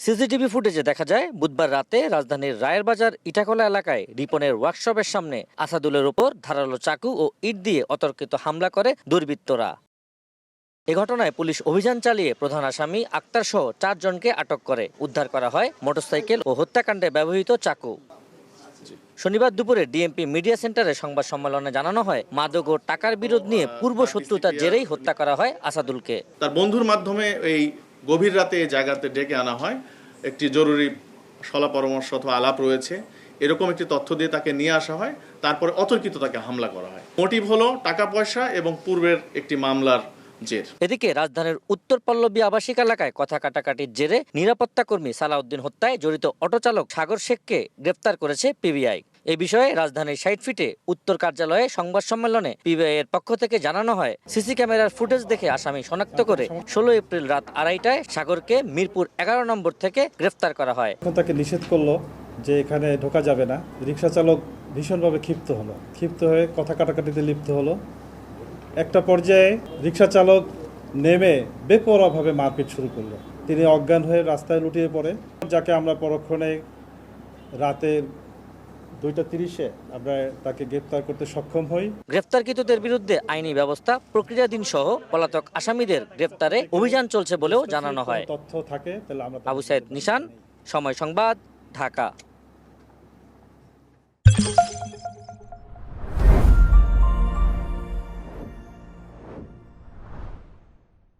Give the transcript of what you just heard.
CCTV ফুটেজে দেখা যায় বুধবার রাতে রাজধানীর রায়ের বাজার ইটাখোলা এলাকায় রিপনের ওয়ার্কশপের সামনে আসাদুলের উপর ধারালো চাকু ও ইট দিয়ে অতর্কিত হামলা করে দুর্বৃত্তরা। এ ঘটনায় পুলিশ অভিযান চালিয়ে প্রধান আসামি আক্তার সহ 4 জনকে আটক করে। উদ্ধার করা হয় মোটরসাইকেল ও হত্যাকাণ্ডে ব্যবহৃত চাকু। শনিবার দুপুরে ডিএমপি মিডিয়া সেন্টারে সংবাদ সম্মেলনে জানানো হয়, মাদক ও টাকার বিরোধ নিয়ে পূর্ব শত্রুতার জেরেই হত্যা করা হয় আসাদুলকে। তার বন্ধুর মাধ্যমে এই গভীর রাতে এই জায়গাতে ডেকে আনা হয়। একটি জরুরি সলা পরামর্শ অথবা আলাপ রয়েছে, এরকম একটি তথ্য দিয়ে তাকে নিয়ে আসা হয়। তারপরে অতর্কিত তাকে হামলা করা হয়। মোটিভ হলো টাকা পয়সা এবং পূর্বের একটি মামলার জের। এদিকে রাজধানীর উত্তর পল্লবী আবাসিক এলাকায় কথা কাটাকাটির জেরে নিরাপত্তা কর্মী সালাউদ্দিন হত্যায় জড়িত অটোচালক সাগর শেখকে গ্রেফতার করেছে পিবিআই। এ বিষয়ে রাজধানীর ৬০ ফিটে উত্তর কার্যালয়ে সংবাদ সম্মেলনে পিবিআই এর পক্ষ থেকে জানানো হয়, সিসি ক্যামেরার ফুটেজ দেখে আসামি শনাক্ত করে ১৬ এপ্রিল রাত ২:৩০টায় সাগরকে মিরপুর ১১ নম্বর থেকে গ্রেফতার করা হয়। তাকে নিষেধ করলো যে এখানে ঢোকা যাবে না। রিকশা চালক ভীষণভাবে ক্ষিপ্ত হয়ে কথা কাটাকাটিতে লিপ্ত হলো। একটা পর্যায়ে রিকশা চালক নেমে বেপরোয়াভাবে মারপিট শুরু করলো। তিনি অজ্ঞান হয়ে রাস্তায় লুটিয়ে পড়ে, যাকে আমরা পরক্ষণে রাতের 2:30-এ আমরা তাকে গ্রেফতার করতে সক্ষম হই। গ্রেফতারকৃতদের বিরুদ্ধে আইনি ব্যবস্থা প্রক্রিয়াধীন সহ পলাতক আসামিদের গ্রেফতারে অভিযান চলছে বলেও জানানো হয়। তথ্য থাকে তাহলে আমরা আবু সাইদ নিশান, সময় সংবাদ, ঢাকা।